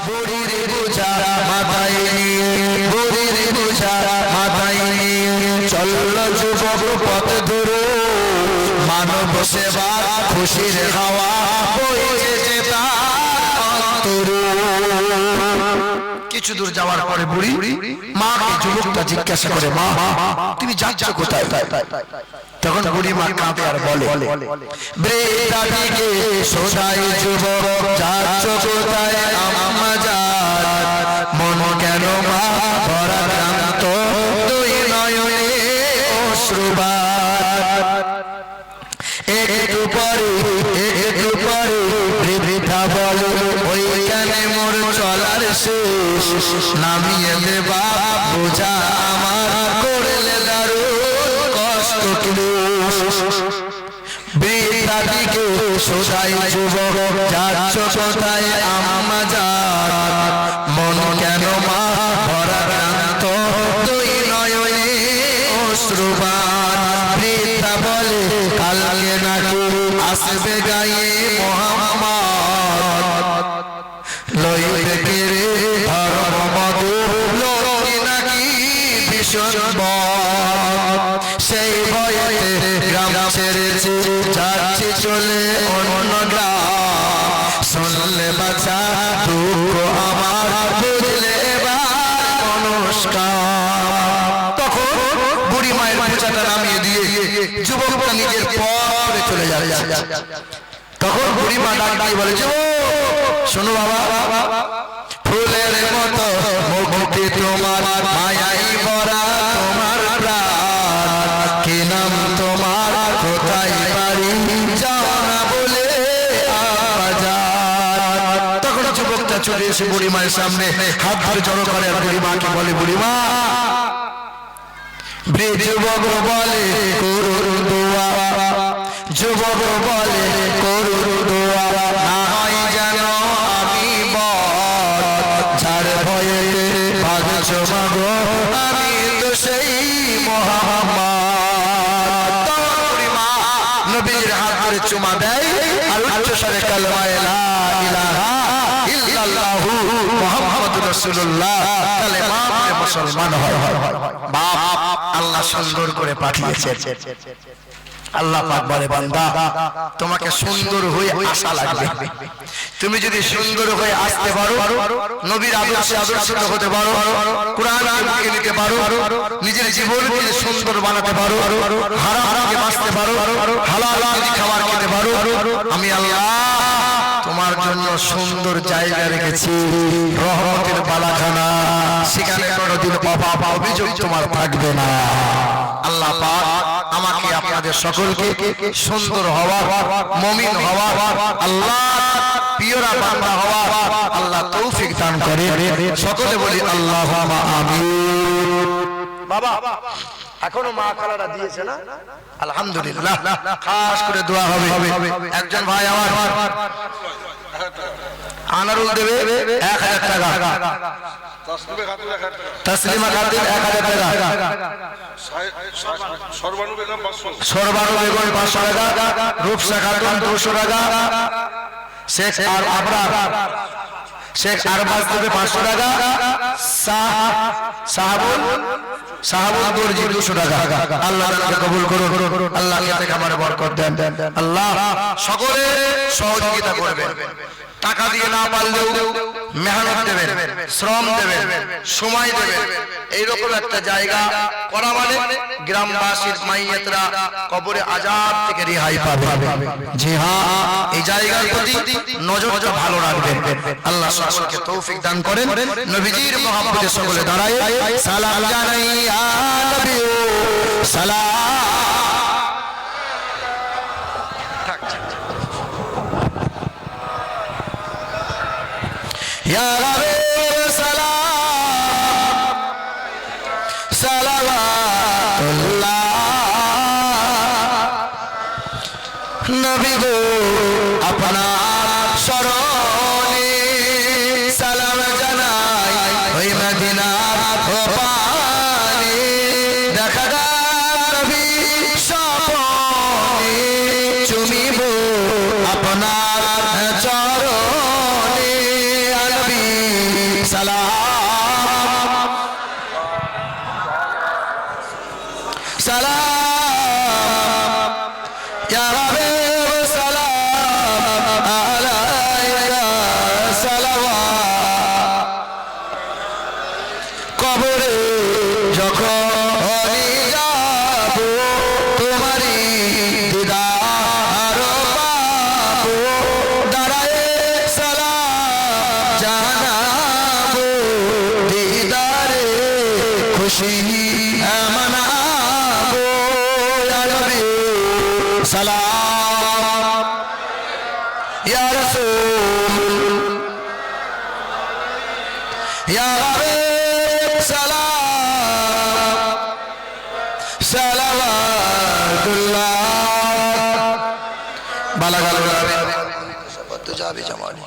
বুড়ির বোঝা মাথায় নিয়ে বুড়ির বোঝা মাথায় নিয়ে চলল যুবক পথ ধরে মানব সেবা খুশির হাওয়া বইছে তার অন্তরে। কিছু দূর যাওয়ার পরে বুড়ি মাকে যুবকটা জিজ্ঞাসা করে, মা তুমি যাচ্ছ কোথায়? তখন বুড়ি মা কাঁদে আর বলে, বৃদ্ধাদিকে শোধাই যুবক যাচ্ছ কোথায় আম্মা জান, মন কেন মা ভরা ক্লান্ত দুই নয়নে অশ্রুবাণ। একটু পরে বৃদ্ধা বলে, ওইখানে মোর চলার শেষ, নামিয়ে দেবা বোঝা আমার করলে দারুণ কষ্ট ক্লেশ। বৃদ্ধাদিকে শোধাই যুবক যাচ্ছ কোথায় আম্মা জান, মন কেন মা ভরা ক্লান্ত দুই নয়নে অশ্রুবাণ। বৃদ্ধা বলে, কালকে নাকি আসবে গায়ে মোহাম্মদ, লইবে কেড়ে ধর্ম মধু লোকে নাকি ভীষণ বদ। সেই ভয়েতে গ্রাম ছেড়েছে যাচ্ছে চলে অন্য গ্রাম, শুনলে বাছা দুঃখ আমার বুঝলে এবার নমস্কার। তখন বুড়ি মায়ের বোঝাটা নামিয়ে দিয়ে যুবকটা নিজের পথে চলে যাচ্ছে। তখন বুড়ি মা ডাক দিয়ে বলে, শোনো বাবা, ফুলের মতো মুখে তোমার মায়াই ভরা তোমার প্রাণ, কি নাম তোমার কোথায় বাড়ি যাও না বলে আজান। তখন যুবকটা চলে এসে বুড়ি মায়ের সামনে হাত ধরে জড়ো করে আর বুড়ি মাকে বলে, বুড়ি মা। যুবক বলে করুন দোয়া, যুবক বলে করুন দোয়া, না হয় যেন আমি বল ছাড় ভয়ে ভাগছ মাগো আমি তো সেই মোহাম্মদ। নবীর হাত ধরে চুমা দেয় আর উচ্চ স্বরে কালেমা লা ইলাহা ইল্লাল্লাহু মুহাম্মাদুর রাসূলুল্লাহ কালেমা পড়ে মুসলমান হয়। বাপ আল্লাহ সুন্দর করে পাঠিয়েছে। আল্লাহ পাক বলে, বান্দা তোমাকে সুন্দর হয়ে আসা লাগবে। তুমি যদি সুন্দর হয়ে আসতে পারো, নবীর আদর্শে আদর্শিত হতে পারো, কোরআন বুকে নিতে পারো, নিজের জীবনকে সুন্দর বানাতে পারো, হারাম থেকে বাঁচতে পারো, হালাল খাবার খেতে পারো, আমি আল্লাহ তোমার জন্য সুন্দর জায়গা রেখেছি, রহমতের বালাখানা। সেখানে কোনোদিন অভাব অভিযোগ তোমার থাকবে না। আল্লাহ পাক আমাকে আপনাদের সকলকে সুন্দর হওয়া, মুমিন হওয়া, আল্লাহ প্রিয়রা বান্দা হওয়া আল্লাহ তৌফিক দান করে। সকলে বলি আল্লাহুম্মা আমিন। বাবা এখনো মা খালারা দিয়েছে না? আলহামদুলিল্লাহ। খাস করে দোয়া হবে। একজন ভাই আমার আনারুল দেবে 1000 টাকা, তসলিমা খাতুন 1000 টাকা, সরবানু বেগম 500 টাকা, রূপসা খাতুন 200 টাকা, শেখ আর আবরার শেখ আরবাজ দেবে 500 টাকা, সাহাবুল দর্জি 200 টাকা। আল্লাহ তাআলা কবুল করুন, আল্লাহ এতে খাবারে বরকত দেন। আল্লাহ সকলে সহযোগিতা করবেন। টাকা দিয়ে না পারলেও মেহনত দেবেন, শ্রম দেবেন, সময় দেবেন। এইরকম একটা জায়গা করা মানে গ্রামবাসীর মাইয়াতরা কবরে আযাব থেকে রেহাই পাবে। জি হ্যাঁ, এই জায়গার প্রতি নজরটা ভালো রাখবেন। আল্লাহ সকলকে তৌফিক দান করেন। নবীজির মহব্বতে সকলে দাঁড়ায় সালাম জানাই, ইয়া নবী সালাম। ইয়া রাবে সালাম সালাওয়াতুল্লাহ, নবী গো আপনার শরণে সালাম জানাই, ওই মদিনার পানে দেখা দাও নবী স্বপনে, চুমিব আপনার চরণে। ইয়া হাবিব সালাম সালাওয়াতুল্লাহ বালাগাল সব তো যাবে জামানি